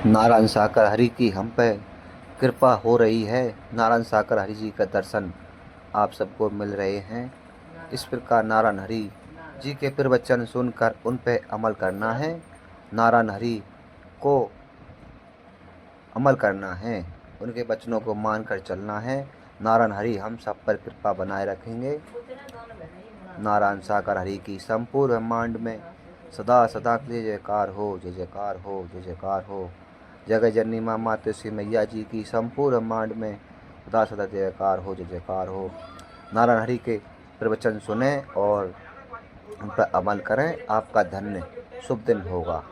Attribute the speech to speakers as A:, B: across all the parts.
A: नारायण साकर हरि की हम पे कृपा हो रही है। नारायण साकर हरि जी का दर्शन आप सबको मिल रहे हैं। इस प्रकार नारायण हरि जी के प्रवचन सुनकर उन पे अमल करना है। नारायण हरि को अमल करना है, उनके वचनों को मानकर चलना है। नारायण हरि हम सब पर कृपा बनाए रखेंगे। नारायण साकर हरि की संपूर्ण ब्रह्मांड में सदा सदा के लिए जयकार हो, जय जयकार हो, जय जयकार हो। जगत जननी माँ माता श्री मैया जी की संपूर्ण ब्रह्मांड में सदा सदा जयकार हो, जय जयकार हो। नारायण हरि के प्रवचन सुने और उन पर अमल करें, आपका धन्य शुभ दिन होगा।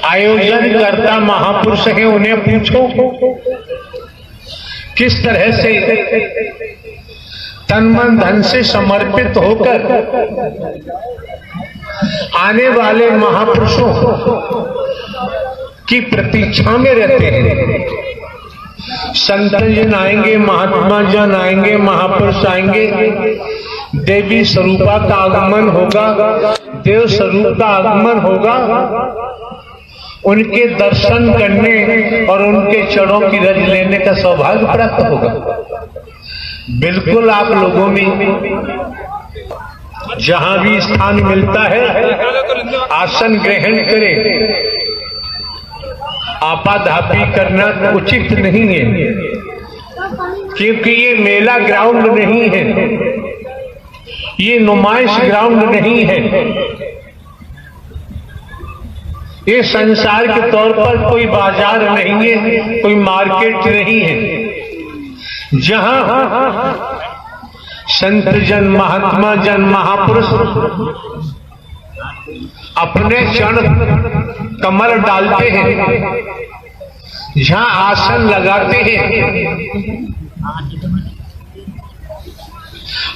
B: आयोजन करता महापुरुष है, उन्हें पूछो किस तरह से तन मन धन से समर्पित होकर आने वाले महापुरुषों की प्रतीक्षा में रहते हैं। संत जन आएंगे, महात्मा जन आएंगे, महापुरुष आएंगे, देवी स्वरूपा का आगमन होगा, देव स्वरूप का आगमन होगा। उनके दर्शन करने और उनके चरणों की रज लेने का सौभाग्य प्राप्त होगा। बिल्कुल आप लोगों में जहां भी स्थान मिलता है आसन ग्रहण करें। आपाधापी करना उचित नहीं है, क्योंकि ये मेला ग्राउंड नहीं है, ये नुमाइश ग्राउंड नहीं है, ये संसार के तौर पर कोई बाजार नहीं है, कोई मार्केट नहीं है। जहां संत जन, महात्मा जन, महापुरुष अपने चरण कमल डालते हैं, जहां आसन लगाते हैं,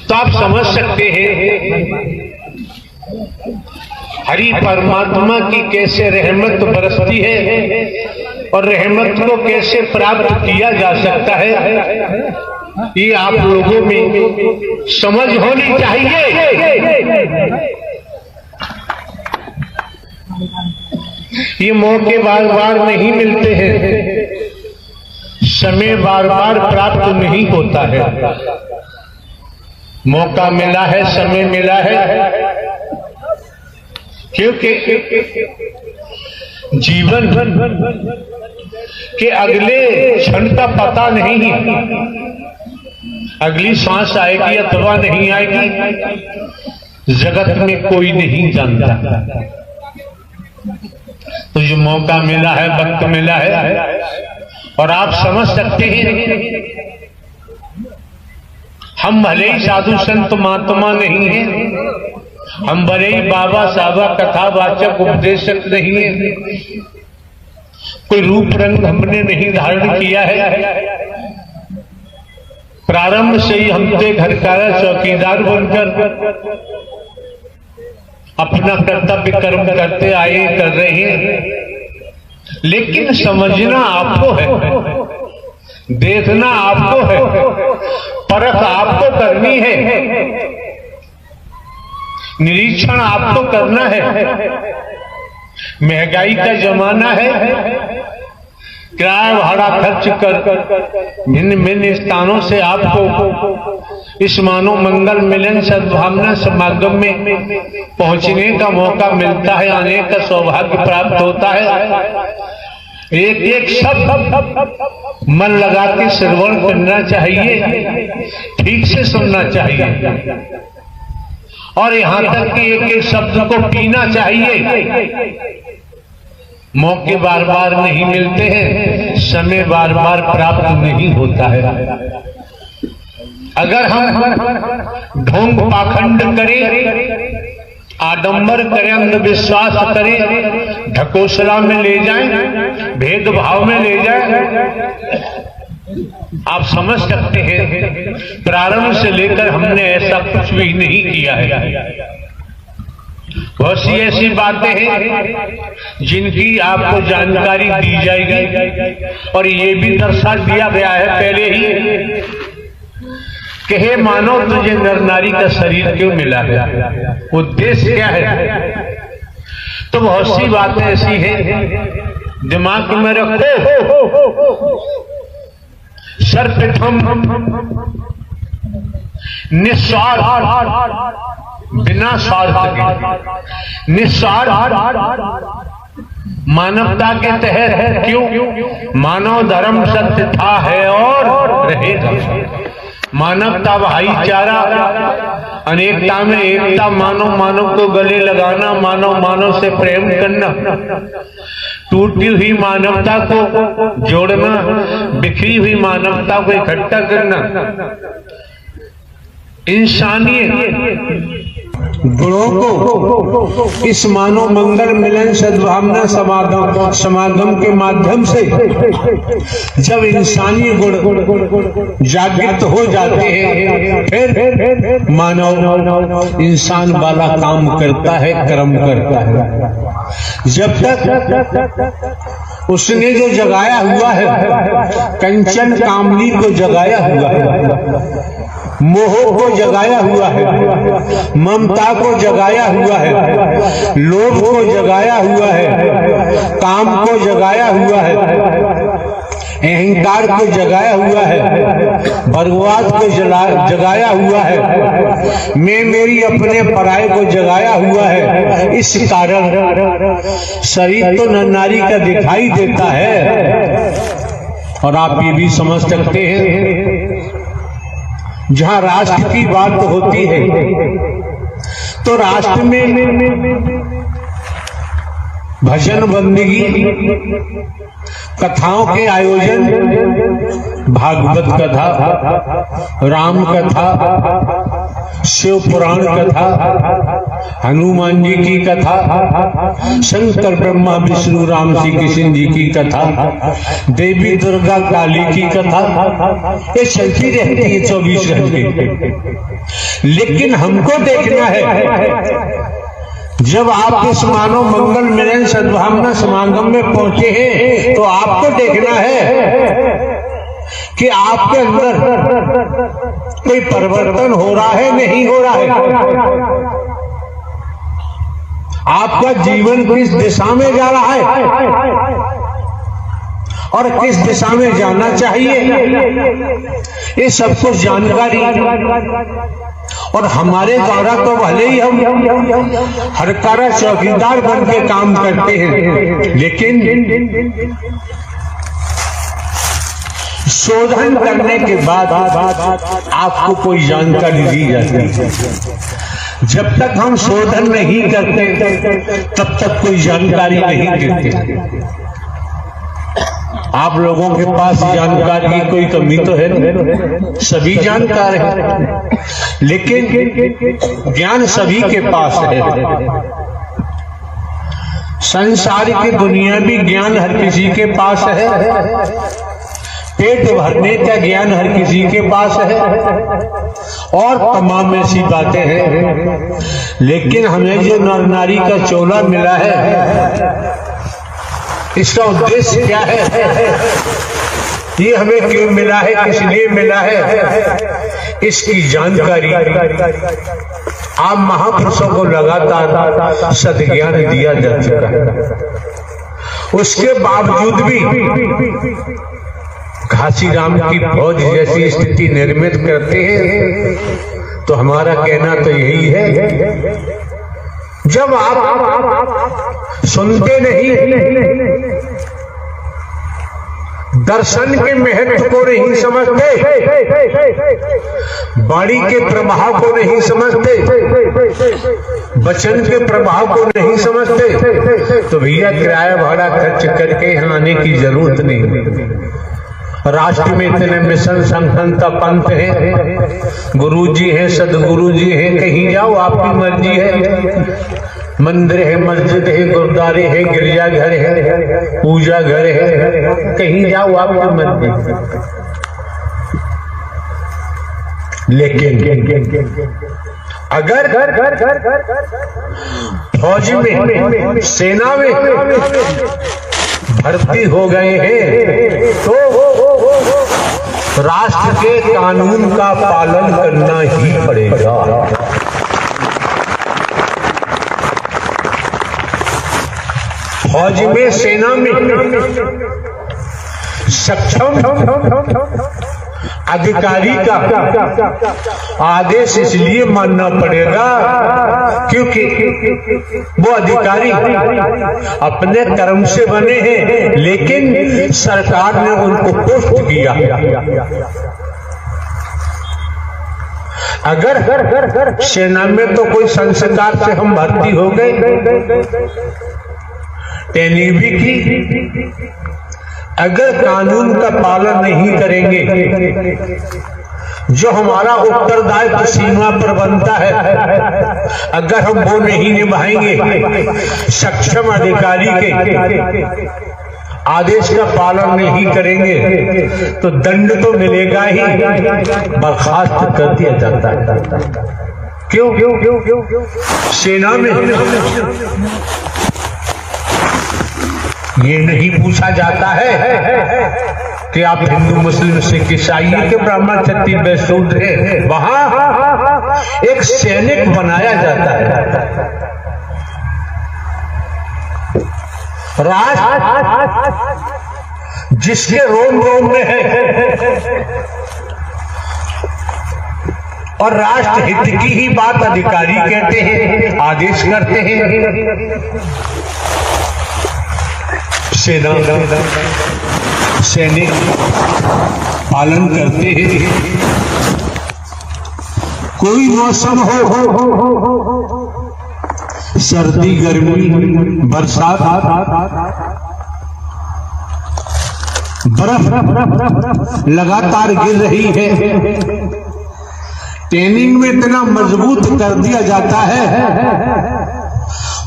B: तो आप समझ सकते हैं हरि परमात्मा की कैसे रहमत बरसती है और रहमत को कैसे प्राप्त किया जा सकता है। ये आप लोगों में समझ होनी चाहिए। ये मौके बार बार नहीं मिलते हैं, समय बार बार प्राप्त नहीं होता है। मौका मिला है, समय मिला है, क्योंकि जीवन के अगले क्षण का पता नहीं है, अगली सांस आएगी अथवा नहीं आएगी, जगत में कोई नहीं जानता। तो जो मौका मिला है, वक्त मिला है, और आप समझ सकते हैं हम भले ही साधु संत महात्मा नहीं है, हम भले ही बाबा साहबा कथावाचक उपदेशक नहीं है, कोई रूप रंग हमने नहीं धारण किया है। प्रारंभ से ही हम तो घर का चौकीदार बनकर अपना कर्तव्य कर्म करते आए, कर रहे हैं। लेकिन समझना आपको है, देखना आपको है, परख आपको करनी है, निरीक्षण आपको करना है। महंगाई का जमाना है, किराया भाड़ा खर्च कर भिन्न भिन्न स्थानों से आपको इस मानव मंगल मिलन सद्भावना समागम में पहुंचने का मौका मिलता है, आने का सौभाग्य प्राप्त होता है। एक एक शब्द मन लगा के श्रवण करना चाहिए, ठीक से सुनना चाहिए, और यहां तक कि एक एक शब्द को पीना चाहिए। मौके बार बार नहीं मिलते हैं, समय बार बार प्राप्त नहीं होता है। अगर हम ढोंग पाखंड करें, आडंबर करें, अंधविश्वास करें, ढकोसला में ले जाएं, भेदभाव में ले जाएं, आप समझ सकते हैं प्रारंभ से लेकर हमने ऐसा कुछ भी नहीं किया है। बहुत सी ऐसी बातें हैं जिनकी आपको जानकारी दी जाएगी, और ये भी दर्शा दिया गया है पहले ही कि हे मानव, तुझे नर नारी का शरीर क्यों मिला है, उद्देश्य क्या है। तो बहुत सी बातें ऐसी हैं दिमाग में रखो। सर्वप्रथम निस्वार्थ, बिना स्वार्थ के, निस्वार्थ मानवता के तहत। क्यों? मानव धर्म सत्य था, है और रहेगा। मानवता भाईचारा, अनेकता में एकता, मानव मानव को गले लगाना, मानव मानव से प्रेम करना, टूटी हुई मानवता को जोड़ना, बिखरी हुई मानवता को इकट्ठा करना, इंसानियत गुणों को इस मानव मंगल मिलन सद्भावना समागम के माध्यम से जब इंसानी गुण जागृत हो जाते हैं, फिर मानव इंसान वाला काम करता है, कर्म करता है। जब तक उसने जो जगाया हुआ है, कंचन कामनी को जगाया हुआ है, मोह को जगाया हुआ है, ममता को जगाया हुआ है, लोभ को जगाया हुआ है, काम को जगाया हुआ है, अहंकार को जगाया हुआ है, भरवाद को जगाया हुआ है, मैं मेरी अपने पराये को जगाया हुआ है। इस कारण शरीर तो नर नारी का दिखाई देता है। और आप ये भी समझ सकते हैं, जहां राष्ट्र की बात होती है तो राष्ट्र में भजन बंदगी, कथाओं के आयोजन, भागवत कथा, राम कथा, शिव पुराण कथा, हनुमान जी की कथा, शंकर ब्रह्मा विष्णु राम श्री कृष्ण जी की कथा, देवी दुर्गा काली की कथा, ये चलती रहती है 24 घंटे। लेकिन हमको देखना है, जब आप इस मानव मंगल मिलन सद्भावना समागम में पहुंचे हैं, तो आपको देखना है कि आपके अंदर कोई परिवर्तन हो रहा है, नहीं हो रहा है। आपका जीवन किस दिशा में जा रहा है और किस दिशा में जाना चाहिए, ये सब कुछ जानकारी। और हमारे द्वारा तो भले ही हम हरकारा चौकीदार बन के काम करते हैं, लेकिन शोधन करने के बाद आपको कोई जानकारी दी जाती है। जब तक हम शोधन नहीं करते तब तक कोई जानकारी नहीं देते। आप लोगों के पास जानकारी की कोई कमी तो है नहीं, सभी जानकार हैं, लेकिन ज्ञान सभी के पास है। संसार की दुनियावी ज्ञान हर किसी के पास है, पेट भरने का ज्ञान हर किसी के पास है, और तमाम ऐसी बातें हैं। लेकिन हमें जो नर नारी का चोला मिला है, इसका उद्देश्य क्या है, ये हमें क्यों मिला है, किस लिए मिला है, इसकी जानकारी आप महापुरुषों को लगातार सद्ज्ञान दिया जा चुका है। उसके बावजूद भी घासीराम की फौज जैसी स्थिति निर्मित करते हैं, तो हमारा कहना तो यही है, जब आप सुनते नहीं, दर्शन के महत्व को नहीं समझते, वाणी के प्रभाव को नहीं समझते, वचन के प्रभाव को नहीं समझते, तो भैया किराया भाड़ा खर्च करके यहाँ आने की जरूरत नहीं। राष्ट्र में इतने मिशन संघनता पंथ है, गुरु जी हैं, सदगुरु जी हैं, कहीं जाओ आपकी मर्जी है। मंदिर है, मस्जिद है, गुरुद्वारे है, गिरजाघर है, पूजा घर है, कहीं जाओ आपकी मर्जी। लेकिन अगर फौज में, सेना में भर्ती हो गए हैं, तो राष्ट्र के कानून का पालन करना ही पड़ेगा। फौज में, सेना में सक्षम अधिकारी का आदेश इसलिए मानना पड़ेगा क्योंकि वो अधिकारी अपने कर्म से बने हैं, लेकिन सरकार ने उनको पोस्ट किया। अगर सेना में तो कोई संस्कार से हम भर्ती हो गए, ट्रेनिंग भी की, अगर कानून का पालन नहीं करेंगे, जो हमारा उत्तरदायित्व सीमा पर बनता है, अगर हम वो नहीं निभाएंगे, सक्षम अधिकारी के आदेश का पालन नहीं करेंगे, तो दंड तो मिलेगा ही, बर्खास्त कर दिया जाता है। क्यों? सेना में ये नहीं पूछा जाता है कि आप हिंदू, मुस्लिम, सिख, ईसाई के ब्राह्मण, क्षत्रिय, वैश्य, शूद्र हैं। वहां एक सैनिक बनाया जाता है। राष्ट्र जिसके रोम रोम में है और राष्ट्र हित की ही बात अधिकारी कहते हैं, आदेश करते हैं। सेना, सैनिक पालन करते हैं। कोई मौसम हो, सर्दी, गर्मी, बरसात, बर्फ लगातार गिर रही है, ट्रेनिंग में इतना मजबूत कर दिया जाता है,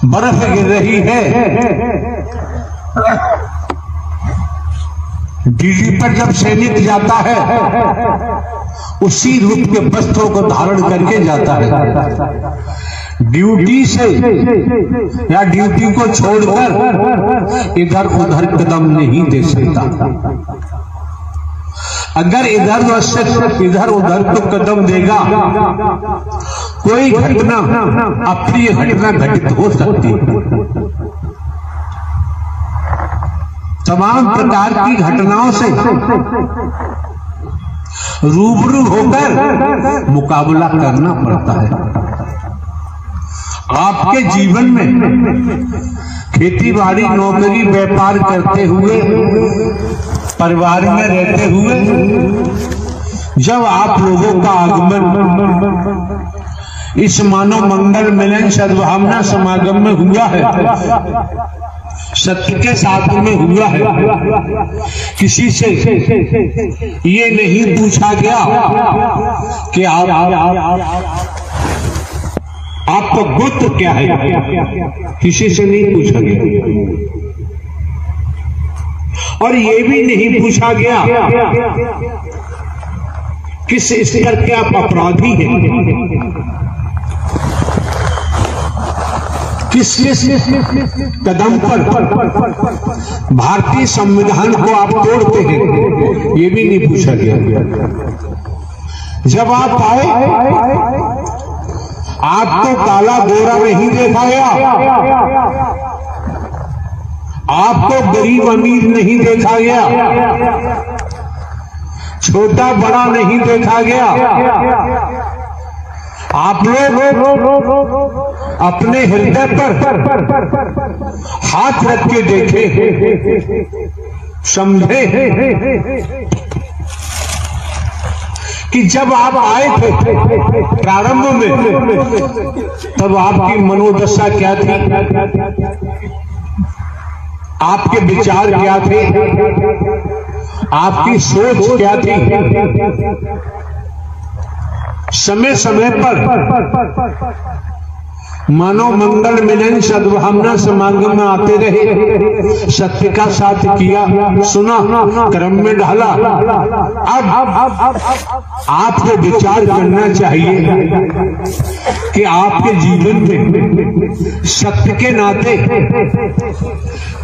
B: बर्फ गिर रही है, ड्यूटी पर जब सैनिक जाता है उसी रूप के वस्त्रों को धारण करके जाता है। ड्यूटी से या ड्यूटी को छोड़कर इधर उधर कदम नहीं दे सकता। अगर इधर उधर को कदम देगा, कोई घटना, अप्रिय घटना घटित हो सकती है। तमाम प्रकार की घटनाओं से रूबरू होकर मुकाबला करना पड़ता है। आपके जीवन में खेती बाड़ी, नौकरी, व्यापार करते हुए, परिवार में रहते हुए, जब आप लोगों का आगमन इस मानव मंगल मिलन सद्भावना समागम में हुआ है, सत्य के साथ में हुआ है, किसी से ये नहीं पूछा गया कि आपका गोत्र क्या है, किसी से नहीं पूछा गया। और ये भी नहीं पूछा गया किस स्तर के आप अपराधी हैं, किस कदम पर भारतीय संविधान को आप तोड़ते हैं, ये भी नहीं पूछा गया। जब आप आए, आपको काला गोरा नहीं देखा गया, आपको गरीब अमीर नहीं देखा गया, छोटा बड़ा नहीं देखा गया। आप लोग अपने हृदय पर हाथ रख के देखे, समझे कि जब आप आए थे प्रारंभ में, तब आपकी मनोदशा क्या थी, आपके विचार क्या थे, आपकी सोच क्या थी। समय समय पर मानव मंगल मिलन सद्भावना समागम में आते रहे, सत्य का साथ किया, सुना, क्रम में ढाला। अब आपको विचार करना चाहिए कि आपके जीवन में सत्य के नाते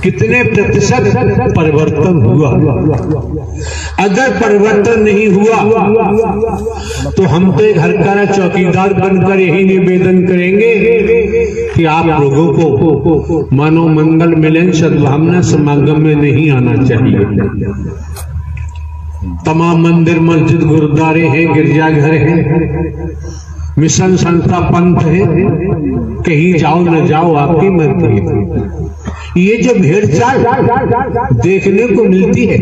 B: कितने प्रतिशत परिवर्तन हुआ। अगर परिवर्तन नहीं हुआ तो हम तो घर का चौकीदार बनकर यही निवेदन करेंगे कि आप लोगों को मानव मंगल मिलन सद्भावना समागम में नहीं आना चाहिए। तमाम मंदिर मस्जिद गुरुद्वारे हैं, गिरजाघर हैं, मिशन संस्था पंथ है, कहीं जाओ न जाओ आपकी मर्जी है। ये जो भेड़चाल देखने को मिलती है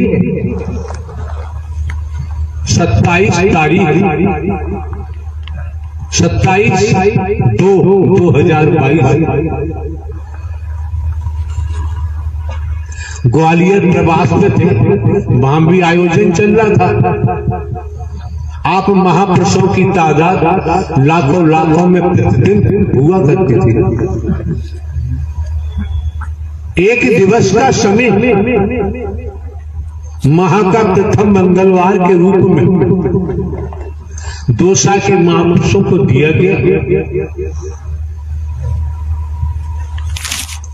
B: 27 तारीख 27/2/2022 ग्वालियर प्रवास में थे, वहां भी आयोजन चल रहा था। आप महापुरुषों की तादाद लाखों लाखों में प्रतिदिन हुआ करती थी। एक दिवस का समय माह का प्रथम मंगलवार के रूप में दोसा के महापुरुषों को दिया गया।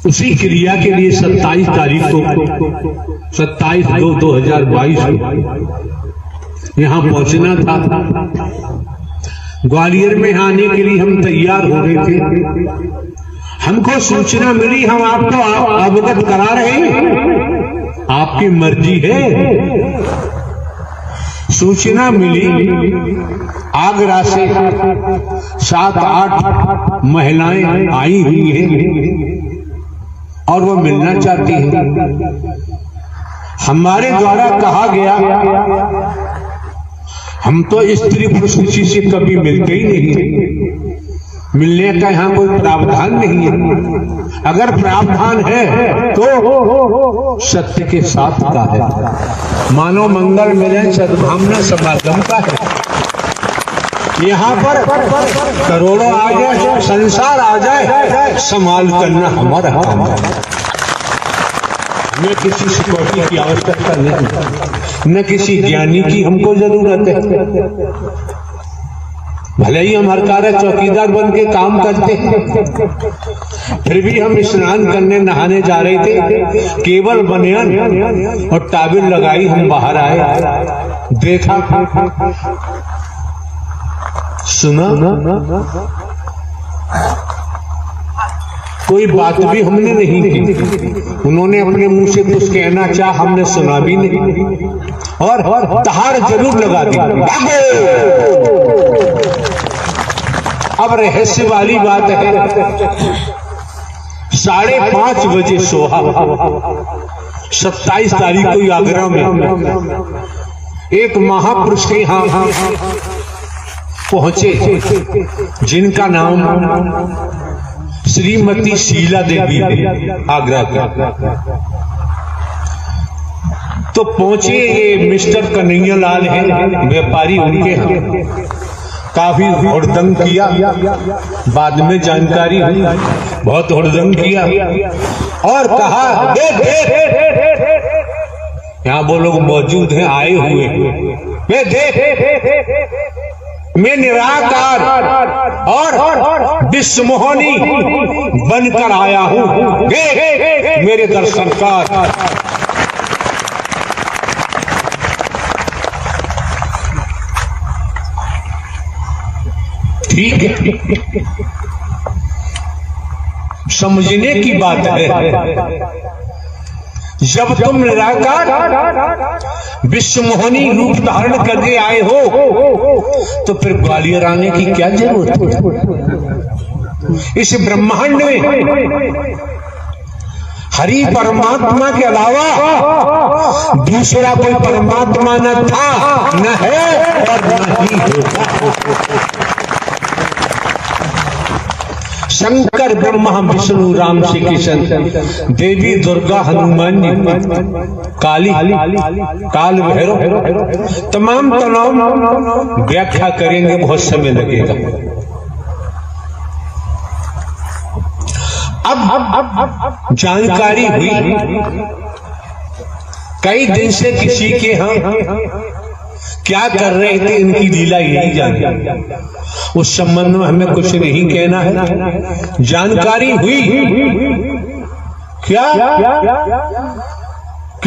B: उसी क्रिया के लिए 27 तारीख को 27/2/2022 यहां पहुंचना था। ग्वालियर में आने के लिए हम तैयार हो रहे थे। हमको सूचना मिली, हम आपको अवगत करा रहे हैं, आपकी मर्जी है। सूचना मिली आगरा से 7-8 महिलाएं आई हुई हैं और वो मिलना चाहती हैं। हमारे द्वारा कहा गया, हम तो स्त्री पुरुष किसी से कभी मिलते ही नहीं, मिलने का यहाँ कोई प्रावधान नहीं है। अगर प्रावधान है तो सत्य के साथ का है, मानव मंगल मिलन सद्भावना समागम का है। यहाँ पर करोड़ों आ जाए, संसार आ जाए, संभाल करना हमारा काम है। हमें किसी सिक्योरिटी की आवश्यकता नहीं, न किसी ज्ञानी की हमको जरूरत है। भले ही हम हरकारा चौकीदार बन के काम करते हैं, फिर भी हम स्नान करने नहाने जा रहे थे, केवल बनियान और टाबिल लगाई हम बाहर आए, देखा, सुना, कोई बात भी हमने नहीं की। उन्होंने अपने मुंह से कुछ कहना चाहा, हमने सुना भी नहीं और दहाड़ जरूर लगा दी। अब रहस्य वाली बात है, 5:30 बजे सोहा 27 तारीख को आगरा में एक महापुरुष के यहाँ पहुंचे, जिनका नाम श्रीमती शीला देवी है, आगरा का। तो पहुंचे, ये मिस्टर कन्हैया लाल है, व्यापारी, उनके यहाँ काफी हुड़दंग किया। बाद में जानकारी हुई बहुत हुड़दंग किया और कहा, यहाँ वो लोग मौजूद हैं, आए हुए, वे देख, मैं निराकार और विश्वमोहनी बनकर आया हूं, मेरे दर्शन कर। ठीक है, समझने की बात है। जब तुम निराकार विश्वमोहनी रूप धारण करके आए हो तो फिर ग्वालियर आने की क्या जरूरत है? इस ब्रह्मांड में हरि परमात्मा के अलावा दूसरा कोई परमात्मा न था, न है और न ही होगा। शंकर ब्रह्मा विष्णु राम श्री कृष्ण, देवी दुर्गा हनुमान जी, काली काल भैरव, तमाम व्याख्या करेंगे, बहुत समय लगेगा। अब जानकारी हुई कई दिन से किसी के यहाँ क्या कर रहे थे, इनकी लीला यही जानी। उस संबंध में हमें कुछ नहीं कहना है। जानकारी हुई क्या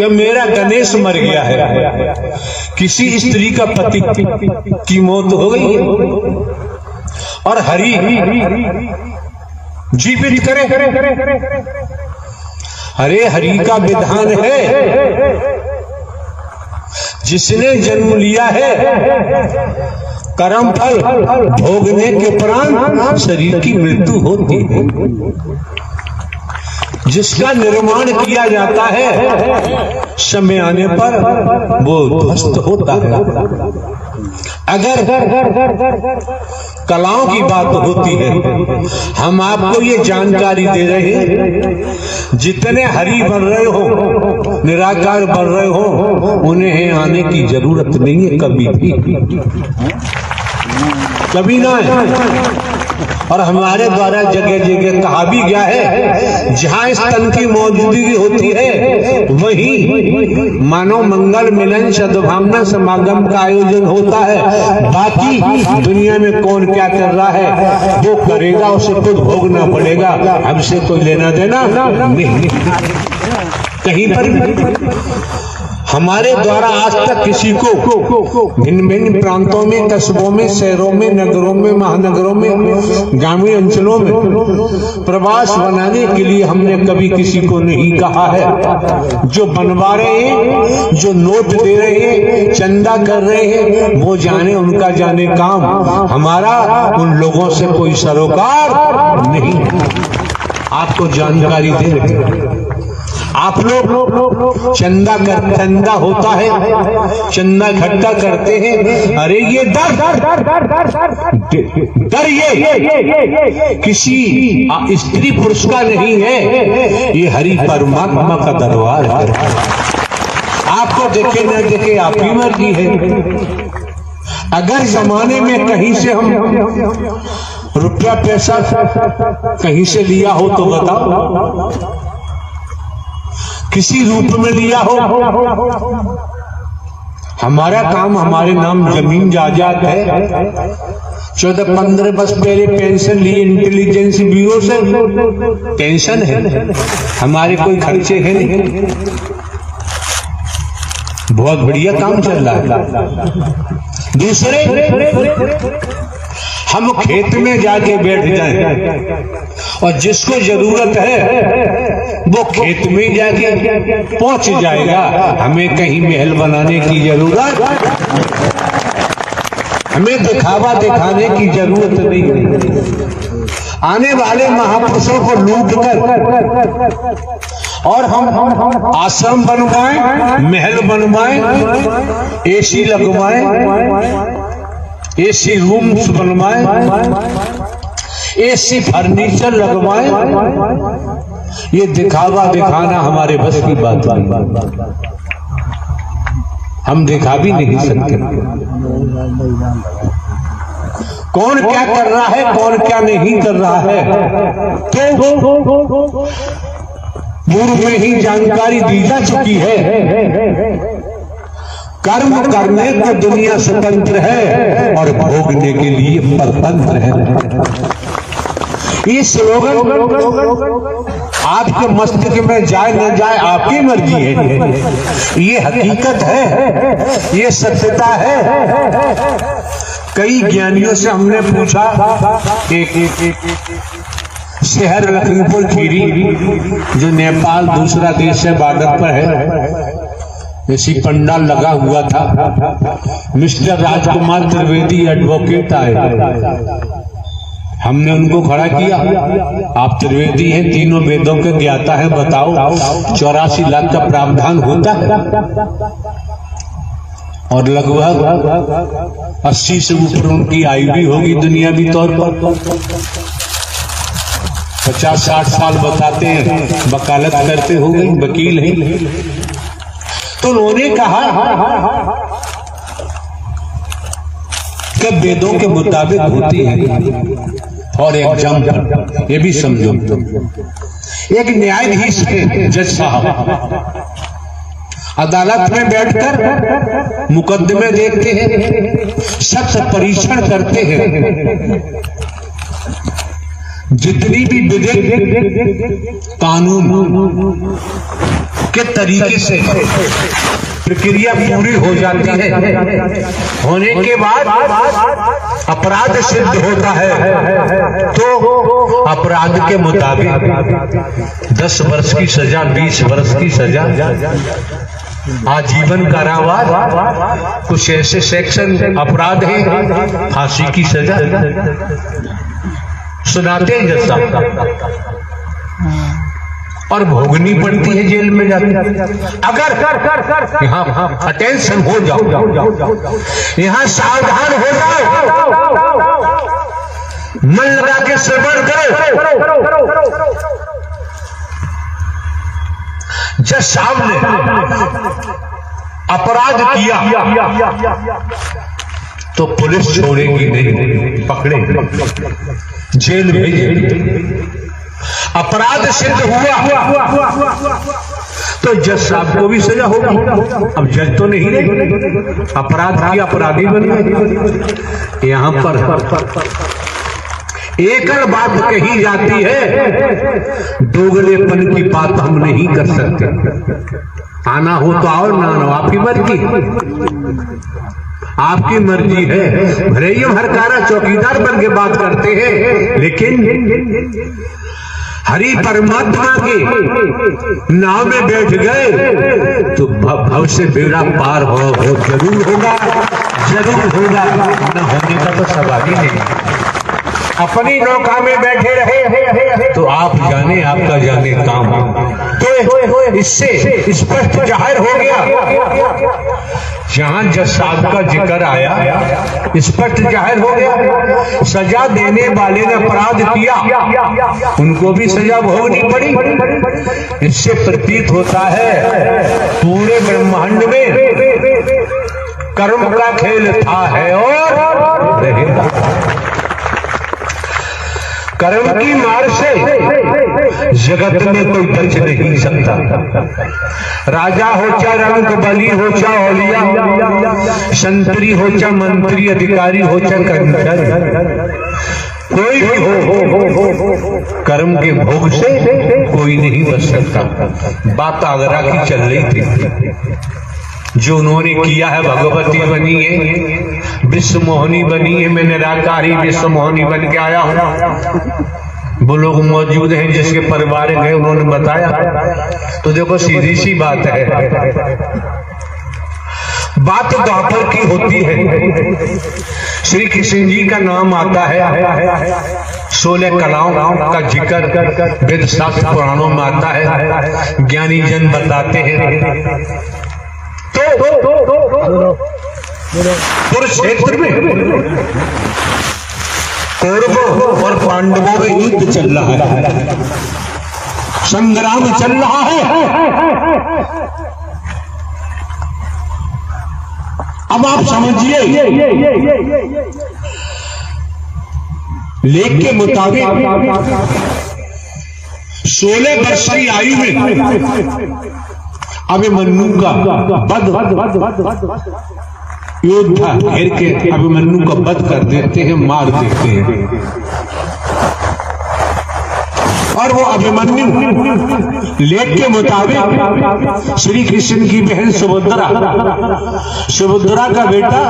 B: मेरा गणेश मर गया है, किसी स्त्री का पति की मौत हो गई है और हरि जीवित करे। अरे हरि का विधान है, जिसने जन्म लिया है कर्म फल भोगने के उपरांत शरीर की मृत्यु होती है। जिसका निर्माण किया जाता है समय आने पर वो ध्वस्त होता है। अगर कलाओं की बात होती है, हम आपको ये जानकारी दे रहे हैं, जितने हरि बन रहे हो, निराकार बन रहे हो, उन्हें आने की जरूरत नहीं है कभी भी, कभी ना है। और हमारे द्वारा जगह जगह कहा भी गया है, जहाँ इस तन की मौजूदगी होती है वहीं मानव मंगल मिलन सद्भावना समागम का आयोजन होता है। बाकी दुनिया में कौन क्या कर रहा है वो करेगा, उसे खुद भोगना पड़ेगा, हमसे कोई लेना देना नहीं। कहीं पर हमारे द्वारा आज तक किसी को भिन्न भिन्न प्रांतों में, कस्बों में, शहरों में, नगरों में, महानगरों में, ग्रामीण अंचलों में प्रवास बनाने के लिए हमने कभी किसी को नहीं कहा है। जो बनवा रहे हैं, जो नोट दे रहे हैं, चंदा कर रहे हैं, वो जाने, उनका जाने काम। हमारा उन लोगों से कोई सरोकार नहीं। आपको जानकारी दे रहे हैं, आप लोग चंदा होता है, चंदा इकट्ठा करते हैं। अरे ये डर ये किसी स्त्री पुरुष का नहीं है, ये हरि परमात्मा का दरबार है। आपको देखे न देखे आपकी मर्जी है। अगर जमाने में कहीं से हम रुपया पैसा कहीं से लिया हो तो बताओ, किसी रूप में लिया हो। हमारा काम हमारे नाम जमीन जायदाद है। 14-15 वर्ष पहले पेंशन ली इंटेलिजेंस ब्यूरो से, पेंशन है, हमारे कोई खर्चे हैं नहीं। बहुत बढ़िया काम चल रहा है। दूसरे, हम खेत में जाके बैठ जाएं और जिसको जरूरत है वो खेत में जाके पहुंच जाएगा। हमें कहीं महल बनाने की जरूरत, हमें दिखावा दिखाने की जरूरत नहीं है। आने वाले महापुरुषों को लूट कर और हम आश्रम बनवाएं, महल बनवाएं, एसी लगवाएं, एसी रूम्स बनवाएं, एसी फर्नीचर लगवाएं, ये दिखावा दिखाना हमारे बस की बात नहीं। हम दिखा भी नहीं सकते। कौन क्या कर रहा है, कौन क्या नहीं कर रहा है, तो पूर्व में ही जानकारी दी जा चुकी है। कर्म करने को दुनिया स्वतंत्र है और भोगने के लिए परतंत्र है। ये स्लोगन आपके मस्तिष्क में जाए न जाए आपकी मर्जी है। ये हकीकत है, ये सत्यता है। कई ज्ञानियों से हमने पूछा, एक शहर लखीमपुर खीरी जो नेपाल दूसरा देश है, बॉर्डर पर है, ऐसी पंडाल लगा हुआ था। मिस्टर राजकुमार त्रिवेदी एडवोकेट आए, हमने उनको खड़ा किया। आप त्रिवेदी हैं, तीनों वेदों के ज्ञाता हैं, बताओ 84 लाख का प्रावधान होता है और लगभग 80 से ऊपर उनकी आयु भी होगी दुनियावी तौर पर। 50-60 साल बताते हैं, वकालत करते हो गए, वकील हैं। तो उन्होंने कहा कि वेदों के मुताबिक होती है। और एग्जाम्पल ये भी समझो, एक न्यायाधीश थे, जज साहब, अदालत में बैठकर मुकदमे देखते हैं, सत्य परीक्षण करते हैं। जितनी भी विधिक कानून के तरीके से प्रक्रिया पूरी हो जाती है, होने के बाद अपराध सिद्ध होता है तो अपराध के मुताबिक 10 वर्ष की सजा, 20 वर्ष की सजा, आजीवन कारावास, कुछ ऐसे सेक्शन अपराध है फांसी की सजा सुनाते हैं जज साहब, और भोगनी पड़ती है जेल में जाकर। अगर यहाँ अटेंशन हो जाओ, यहाँ सावधान हो जाओ, मन लगा के श्रवण करो। जज साहब ने अपराध किया तो पुलिस छोड़ेगी नहीं, पकड़े जेल भेजे। अपराध सिद्ध हुआ तो जज साहब को भी सजा होगी। अब जज तो नहीं रहे, अपराध किया, अपराधी बन गए। यहाँ पर एक और बात कही जाती है, दोगलेपन की बात हम नहीं कर सकते। आना हो तो आओ, ना ना आपकी मर्जी, आपकी मर्जी है। भले ही हम हरकारा चौकीदार बन के बात करते हैं, लेकिन हरि परमात्मा के नाम में बैठ गए तो भव से बेड़ा पार हो जरूर होगा, जरूर होगा। न होने का तो सवाल ही नहीं। अपनी नौका में बैठे रहे तो आप जाने, आपका जाने काम। तो इससे स्पष्ट जाहिर हो गया, जहां जज साहब का जिक्र आया, स्पष्ट जाहिर हो गया, सजा देने वाले ने अपराध किया, उनको भी सजा भोगनी पड़ी। इससे प्रतीत होता है पूरे ब्रह्मांड में कर्म का खेल था, है और रहेगा। कर्म की मार से जगत में कोई बच नहीं सकता। राजा हो चा रंग बली हो चा औलिया, संतरी हो चा मंत्री, अधिकारी हो चा कर्मचारी, कोई भी हो कर्म के भोग से कोई नहीं बच सकता। बात आगरा की चल रही थी, जो उन्होंने किया है, भगवती बनी है, विश्व मोहिनी बनी है, मैं निराकारी विश्व मोहिनी बन के आया हूं। वो लोग मौजूद हैं जिसके परिवार गए, उन्होंने बताया। तो देखो सीधी सी बात है, बात द्वापर की होती है। श्री कृष्ण जी का नाम आता है, 16 कलाओं का जिक्र वेद शास्त्र पुराणों में आता है, ज्ञानी जन बताते हैं। कुरुक्षेत्र में कौरवों और पांडवों में युद्ध चल रहा है, संग्राम चल रहा है। अब आप समझिए, लेख के मुताबिक 16 वर्ष की आयु में अभिमन्यु का वध, योद्धा घेर के अभिमन्यु का वध कर देते हैं, मार देते हैं। और वो अभिमन्यु लेख के मुताबिक श्री कृष्ण की बहन सुभद्रा, सुभद्रा का बेटा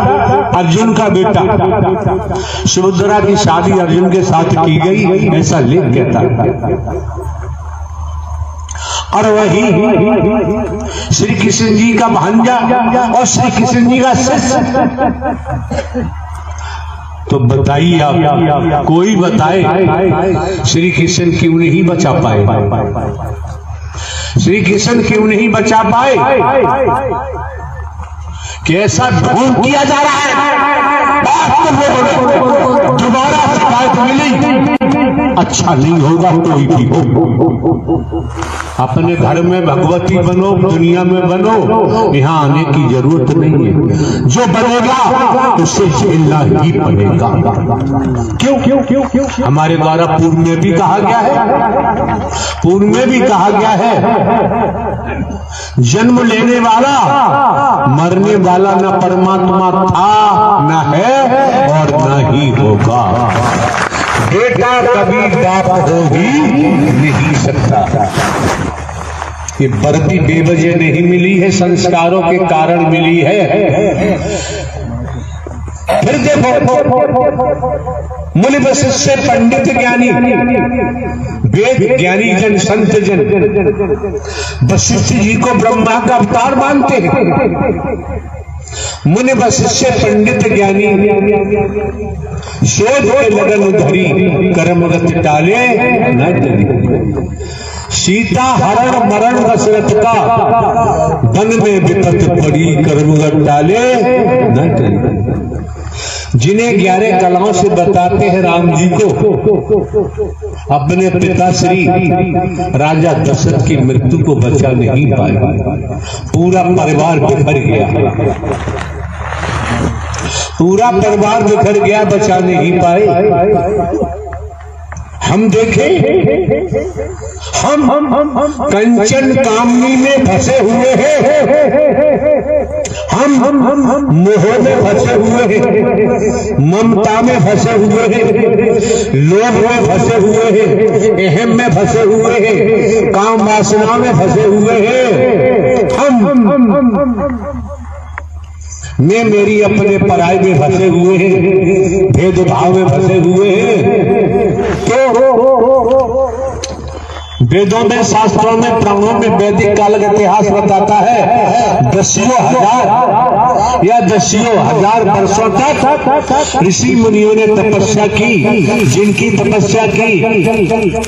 B: अर्जुन का बेटा, सुभद्रा की शादी अर्जुन के साथ की गई, ऐसा लेख कहता है। और वही श्री कृष्ण जी का भांजा और श्री कृष्ण जी का शिष्य। तो बताइए आप, कोई बताए श्री कृष्ण क्यों नहीं बचा पाए? श्री कृष्ण क्यों नहीं बचा पाए? कैसा ढोंग किया जा रहा है? दोबारा शिकायत मिली, अच्छा नहीं होगा कोई भी हो। अपने घर में भगवती बनो, दुनिया में बनो, यहाँ आने की जरूरत नहीं है। जो बनेगा उसे झेलना ही पड़ेगा। क्यों क्यों क्यों क्यों? हमारे द्वारा पूर्व में भी कहा गया है, पूर्व में भी कहा गया है, जन्म लेने वाला मरने वाला न परमात्मा था, न है और न ही होगा। बेटा कभी बाप हो ही नहीं सकता। ये वर्दी बेवजह नहीं मिली है, संस्कारों के कारण मिली है। फिर देखो, मुनि वशिष्ठ पंडित ज्ञानी, वेद ज्ञानी जन, संत जन वशिष्ठ जी को ब्रह्मा का अवतार मानते हैं। मुनि वशिष्ठ पंडित ज्ञानी शोध के लगन धरी, कर्मगत टाले न डरी। सीता हरण मरण दशरथ का, वन में विपत पड़ी, कर्मगत टाले न डरी। जिन्हें 11 कलाओं से बताते हैं राम जी को, अपने पिता श्री राजा दशरथ की मृत्यु को बचा नहीं पाए। पूरा परिवार बिखर गया, पूरा परिवार बिखर गया, बचा नहीं पाए। हम देखें, हम कंचन कामनी में फंसे हुए हैं, हम मोह में फंसे हुए हैं, ममता में फंसे हुए हैं, लोभ में फंसे हुए हैं, अहम में फंसे हुए हैं, काम वासना में फंसे हुए हैं। मैं मेरी अपने पराई में फंसे हुए हैं, भेदभाव में फंसे हुए हैं। तो वेदों में, शास्त्रों में, पुराणों में वैदिक काल का इतिहास बताता है, दसियों हजार या दसियों हजार वर्षों तक ऋषि मुनियों ने तपस्या की। जिनकी तपस्या की,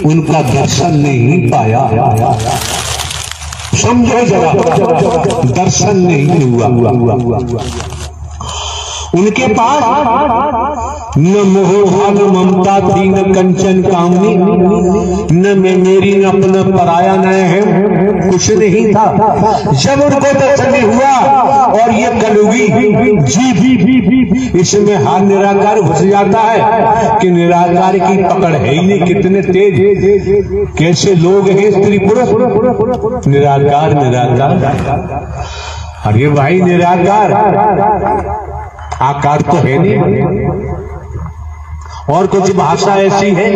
B: उनका दर्शन नहीं पाया। समझो जरा, दर्शन नहीं हुआ। उनके पास न मोह न ममता थी, न कंचन कामनी, न मैं मेरी, न अपना पराया, न है, कुछ नहीं था। जब उनको दर्शन हुआ और ये कलयुगी जीव इसमें हाथ निराकार घुस जाता है कि निराकार की पकड़ है ही नहीं। कितने तेज, कैसे लोग हैं स्त्री पुरुष, निराकार निराकार। अरे भाई निराकार, आकार तो है नहीं। और कुछ भाषा ऐसी है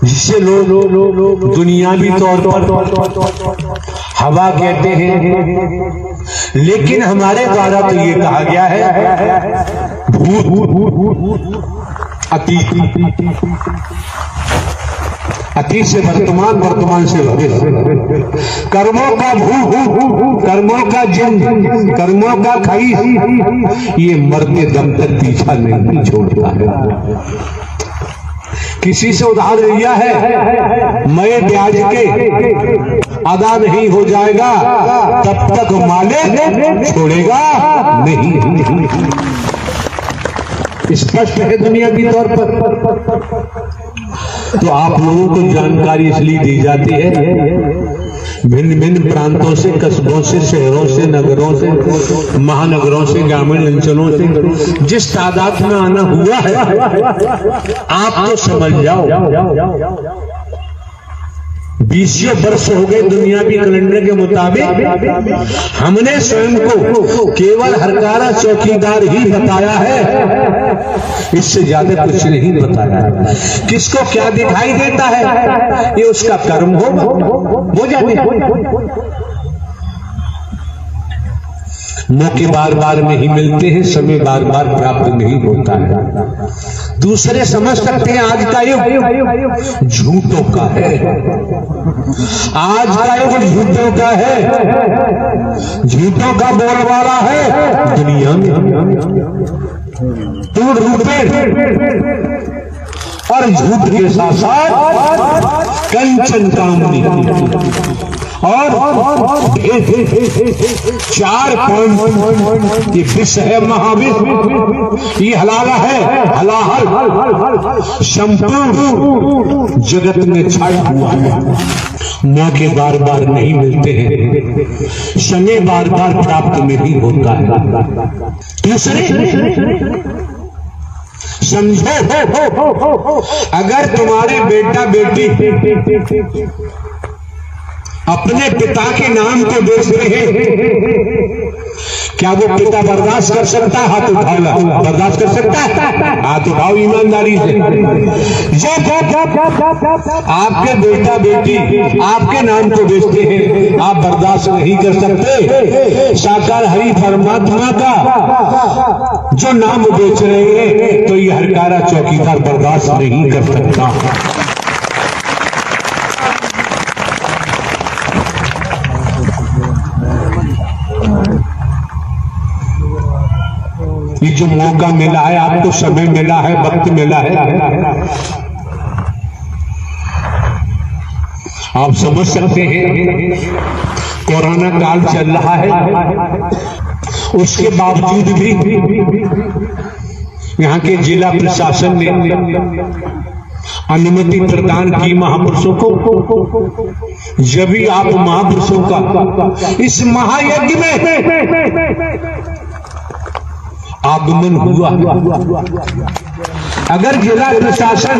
B: जिसे लोग दुनियावी तौर पर हवा कहते हैं, लेकिन हमारे द्वारा तो ये कहा गया है भूत, अतीत, अतीत से वर्तमान, वर्तमान से भविष्य, कर्मों का भू, कर्मों का जिन, कर्मों का खई, ये मरते दम तक पीछा नहीं छोड़ता है। किसी से उधार लिया है, मैं ब्याज के अदा नहीं हो जाएगा तब तक मालिक छोड़ेगा नहीं। स्पष्ट है दुनियावी तौर पर। तो आप लोगों को जानकारी इसलिए दी जाती है, भिन्न भिन्न प्रांतों से, कस्बों से, शहरों से, नगरों से, महानगरों से, ग्रामीण अंचलों से जिस तादाद में आना हुआ है, आप तो समझ जाओ 20 वर्ष हो गए दुनियावी कैलेंडर के मुताबिक। हमने स्वयं को केवल हरकारा चौकीदार ही बताया है, इससे ज्यादा कुछ नहीं बताया। किसको क्या दिखाई देता है ये उसका कर्म हो जाते। मौके बार बार नहीं मिलते हैं, समय बार बार प्राप्त नहीं होता है। दूसरे समझ सकते हैं आज का युग झूठों का है, आज का युग झूठों का है, झूठों का बोलबाला है दुनिया में। पूर्ण रूप में और झूठ के साथ साथ कंचन कामनी और 4 पॉइंट ये विष है, महाविष, ये हलाला है, हलाहल संपूर्ण जगत में छाया हुआ है। मौके बार बार नहीं मिलते हैं, समय बार बार प्राप्त नहीं होता है। दूसरे समझो, अगर तुम्हारे बेटा बेटी अपने पिता के नाम को बेच रहे हैं,
C: क्या वो पिता बर्दाश्त कर सकता है? हाथ उठाओ, बर्दाश्त कर सकता है? हाथ उठाओ ईमानदारी से। आपके बेटा बेटी आपके नाम को बेचते हैं, आप बर्दाश्त नहीं कर सकते? साकार हरि परमात्मा का जो नाम बेच रहे हैं, तो ये हरकारा चौकीदार बर्दाश्त नहीं कर सकता। ये जो मौका मिला है आपको, समय मिला है, वक्त मिला है, आप समझ सकते हैं कोरोना काल चल रहा है, उसके बावजूद भी यहाँ के जिला प्रशासन ने अनुमति प्रदान की महापुरुषों को। जब भी आप महापुरुषों का इस महायज्ञ में आगमन हुआ, अगर जिला प्रशासन